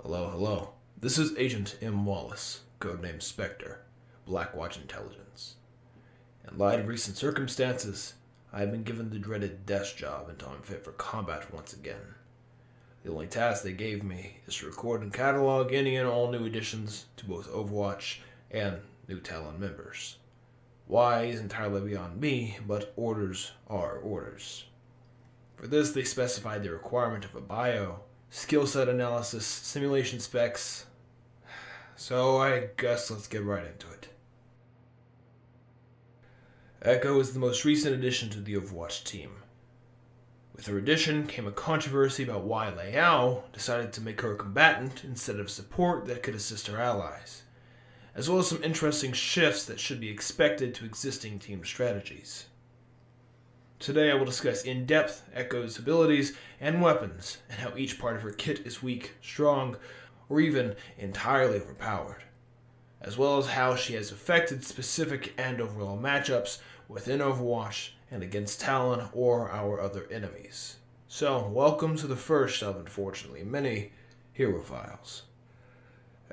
Hello, hello. This is Agent M. Wallace, codename Spectre, Blackwatch Intelligence. In light of recent circumstances, I have been given the dreaded desk job until I'm fit for combat once again. The only task they gave me is to record and catalog any and all new additions to both Overwatch and new Talon members. Why is entirely beyond me, but orders are orders. For this, they specified the requirement of a bio, skill set analysis, simulation specs. So I guess let's get right into it. Echo is the most recent addition to the Overwatch team. With her addition came a controversy about why Liao decided to make her a combatant instead of support that could assist her allies, as well as some interesting shifts that should be expected to existing team strategies. Today I will discuss in depth Echo's abilities and weapons, and how each part of her kit is weak, strong, or even entirely overpowered, as well as how she has affected specific and overall matchups within Overwatch and against Talon or our other enemies. So, welcome to the first of, unfortunately, many Hero Files.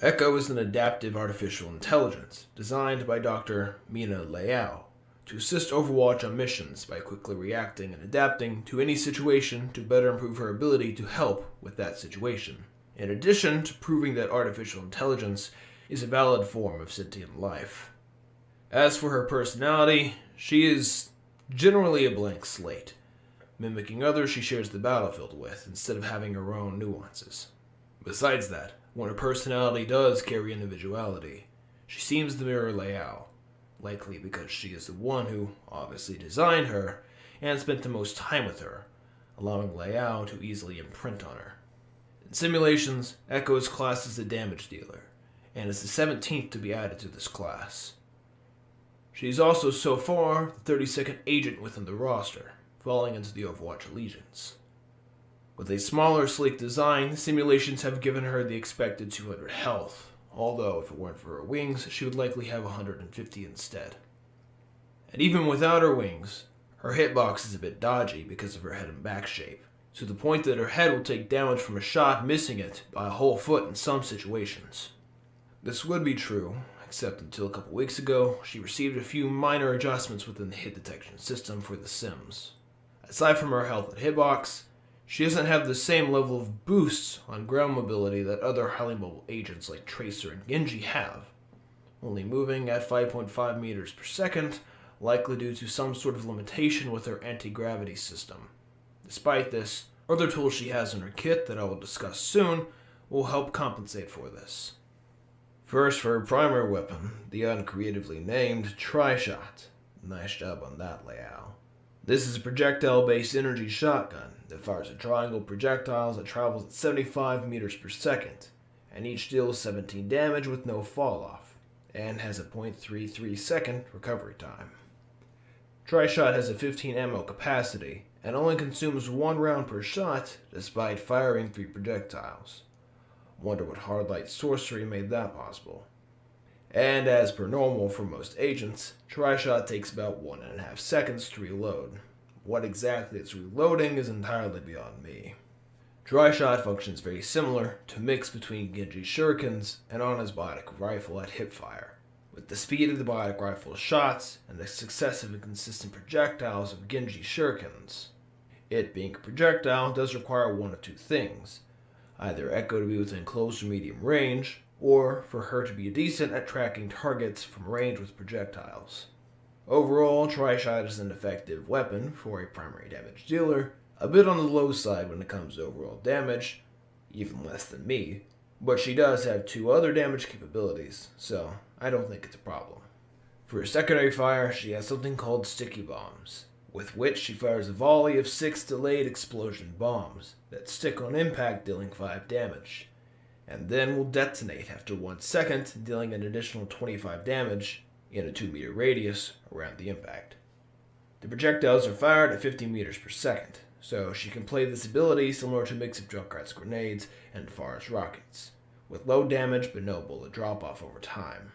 Echo is an adaptive artificial intelligence designed by Dr. Mina Liao to assist Overwatch on missions by quickly reacting and adapting to any situation to better improve her ability to help with that situation, in addition to proving that artificial intelligence is a valid form of sentient life. As for her personality, she is generally a blank slate, mimicking others she shares the battlefield with instead of having her own nuances. Besides that, when her personality does carry individuality, she seems to mirror Liao, likely because she is the one who obviously designed her and spent the most time with her, allowing Liao to easily imprint on her. In simulations, Echo is classed as a damage dealer, and is the 17th to be added to this class. She is also so far the 32nd agent within the roster, falling into the Overwatch Allegiance. With a smaller, sleek design, the simulations have given her the expected 200 health, although if it weren't for her wings, she would likely have 150 instead. And even without her wings, her hitbox is a bit dodgy because of her head and back shape, to the point that her head will take damage from a shot missing it by a whole foot in some situations. This would be true, except until a couple weeks ago, she received a few minor adjustments within the hit detection system for the sims. Aside from her health and hitbox, she doesn't have the same level of boosts on ground mobility that other highly mobile agents like Tracer and Genji have, only moving at 5.5 meters per second, likely due to some sort of limitation with her anti-gravity system. Despite this, other tools she has in her kit that I will discuss soon will help compensate for this. First, for her primary weapon, the uncreatively named Tri-Shot. Nice job on that, Liao. This is a projectile-based energy shotgun that fires a triangle of projectiles that travels at 75 meters per second, and each deals 17 damage with no fall-off, and has a 0.33 second recovery time. Tri-Shot has a 15 ammo capacity, and only consumes 1 round per shot, despite firing 3 projectiles. Wonder what hard light sorcery made that possible. And as per normal for most agents, Tri-Shot takes about 1.5 seconds to reload. What exactly it's reloading is entirely beyond me. Tri-Shot functions very similar to mix between Genji's shurikens and Ana's biotic rifle at hipfire, with the speed of the biotic rifle's shots and the successive and consistent projectiles of Genji's shurikens. It being a projectile does require one of two things: either Echo to be within close or medium range, or for her to be decent at tracking targets from range with projectiles. Overall, Tri-Shot is an effective weapon for a primary damage dealer, a bit on the low side when it comes to overall damage, even less than me, but she does have 2 other damage capabilities, so I don't think it's a problem. For her secondary fire, she has something called sticky bombs, with which she fires a volley of 6 delayed explosion bombs that stick on impact, dealing 5 damage, and then will detonate after 1 second, dealing an additional 25 damage in a 2-meter radius around the impact. The projectiles are fired at 50 meters per second, so she can play this ability similar to Mix-Up Junkrat's grenades and Far's rockets, with low damage but no bullet drop-off over time.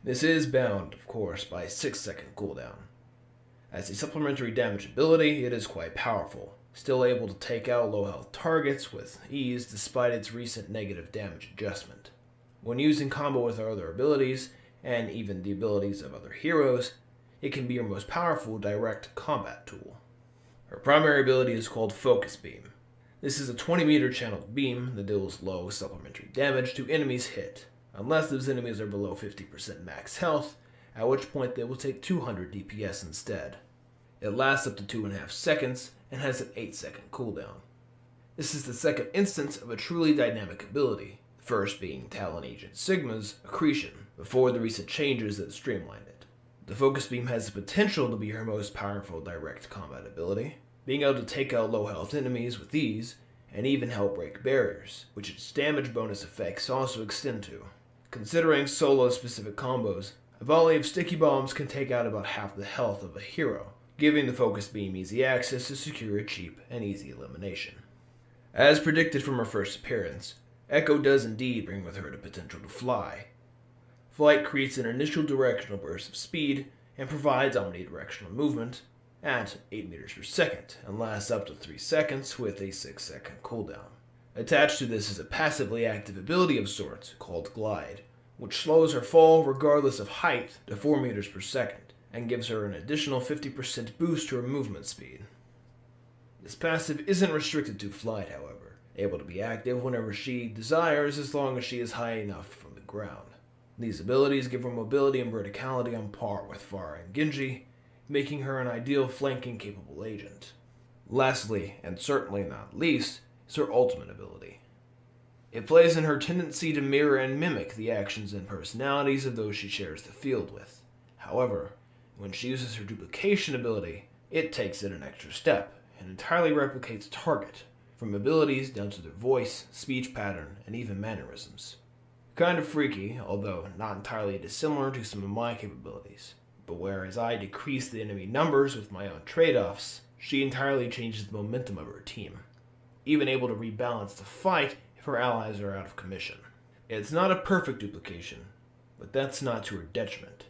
This is bound, of course, by a 6-second cooldown. As a supplementary damage ability, it is quite powerful, still able to take out low health targets with ease despite its recent negative damage adjustment. When used in combo with her other abilities, and even the abilities of other heroes, it can be your most powerful direct combat tool. Her primary ability is called Focus Beam. This is a 20-meter channeled beam that deals low supplementary damage to enemies hit, unless those enemies are below 50% max health, at which point they will take 200 DPS instead. It lasts up to 2.5 seconds and has an 8-second cooldown. This is the second instance of a truly dynamic ability, the first being Talon Agent Sigma's Accretion, before the recent changes that streamlined it. The Focus Beam has the potential to be her most powerful direct combat ability, being able to take out low health enemies with ease, and even help break barriers, which its damage bonus effects also extend to. Considering solo-specific combos, a volley of sticky bombs can take out about half the health of a hero, giving the Focus Beam easy access to secure a cheap and easy elimination. As predicted from her first appearance, Echo does indeed bring with her the potential to fly. Flight creates an initial directional burst of speed and provides omnidirectional movement at 8 meters per second and lasts up to 3 seconds with a 6-second cooldown. Attached to this is a passively active ability of sorts called Glide, which slows her fall regardless of height to 4 meters per second and gives her an additional 50% boost to her movement speed. This passive isn't restricted to flight, however, able to be active whenever she desires as long as she is high enough from the ground. These abilities give her mobility and verticality on par with Pharah and Genji, making her an ideal flanking capable agent. Lastly, and certainly not least, is her ultimate ability. It plays in her tendency to mirror and mimic the actions and personalities of those she shares the field with. However, when she uses her duplication ability, it takes it an extra step and entirely replicates a target, from abilities down to their voice, speech pattern, and even mannerisms. Kind of freaky, although not entirely dissimilar to some of my capabilities. But whereas I decrease the enemy numbers with my own trade-offs, she entirely changes the momentum of her team, even able to rebalance the fight if her allies are out of commission. It's not a perfect duplication, but that's not to her detriment.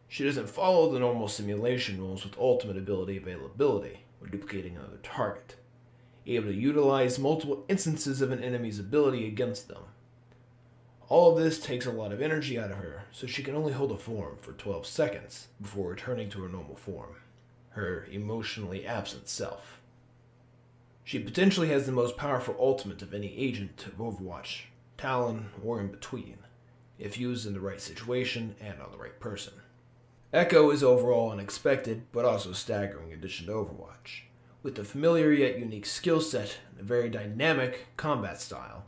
She doesn't follow the normal simulation rules with ultimate ability availability when duplicating another target, able to utilize multiple instances of an enemy's ability against them. All of this takes a lot of energy out of her, so she can only hold a form for 12 seconds before returning to her normal form, her emotionally absent self. She potentially has the most powerful ultimate of any agent of Overwatch, Talon, or in between, if used in the right situation and on the right person. Echo is overall unexpected, but also staggering addition to Overwatch. With a familiar yet unique skill set and a very dynamic combat style,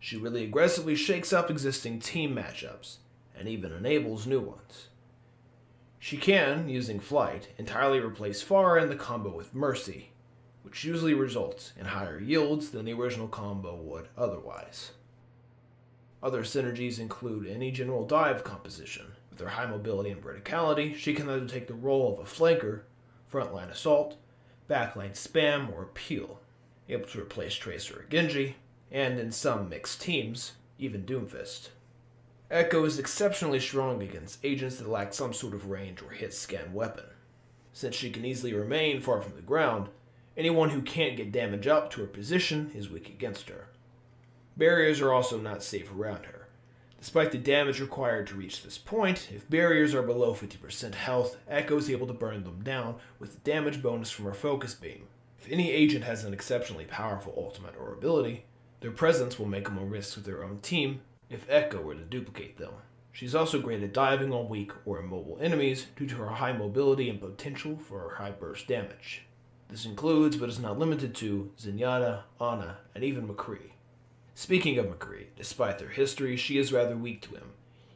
she really aggressively shakes up existing team matchups, and even enables new ones. She can, using flight, entirely replace Pharah in the combo with Mercy, which usually results in higher yields than the original combo would otherwise. Other synergies include any general dive composition. With her high mobility and verticality, she can either take the role of a flanker, frontline assault, backline spam, or peel, able to replace Tracer or Genji, and in some mixed teams, even Doomfist. Echo is exceptionally strong against agents that lack some sort of range or hit scan weapon. Since she can easily remain far from the ground, anyone who can't get damage up to her position is weak against her. Barriers are also not safe around her. Despite the damage required to reach this point, if barriers are below 50% health, Echo is able to burn them down with the damage bonus from her Focus Beam. If any agent has an exceptionally powerful ultimate or ability, their presence will make them a risk with their own team if Echo were to duplicate them. She's also great at diving on weak or immobile enemies due to her high mobility and potential for her high burst damage. This includes, but is not limited to, Zenyatta, Ana, and even McCree. Speaking of McCree, despite their history, she is rather weak to him.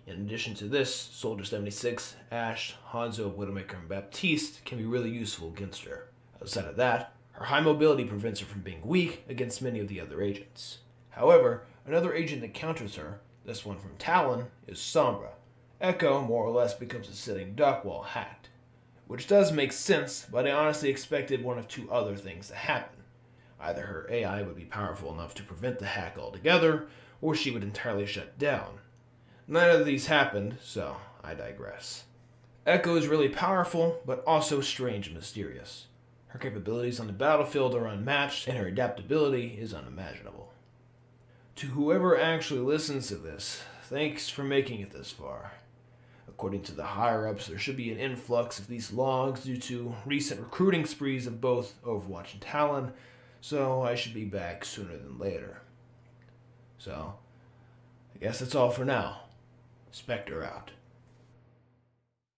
In addition to this, Soldier 76, Ashe, Hanzo, Widowmaker, and Baptiste can be really useful against her. Outside of that, her high mobility prevents her from being weak against many of the other agents. However, another agent that counters her, this one from Talon, is Sombra. Echo more or less becomes a sitting duck while hacked. Which does make sense, but I honestly expected one of two other things to happen. Either her AI would be powerful enough to prevent the hack altogether, or she would entirely shut down. Neither of these happened, so I digress. Echo is really powerful, but also strange and mysterious. Her capabilities on the battlefield are unmatched, and her adaptability is unimaginable. To whoever actually listens to this, thanks for making it this far. According to the higher-ups, there should be an influx of these logs due to recent recruiting sprees of both Overwatch and Talon, so I should be back sooner than later. So, I guess that's all for now. Spectre out.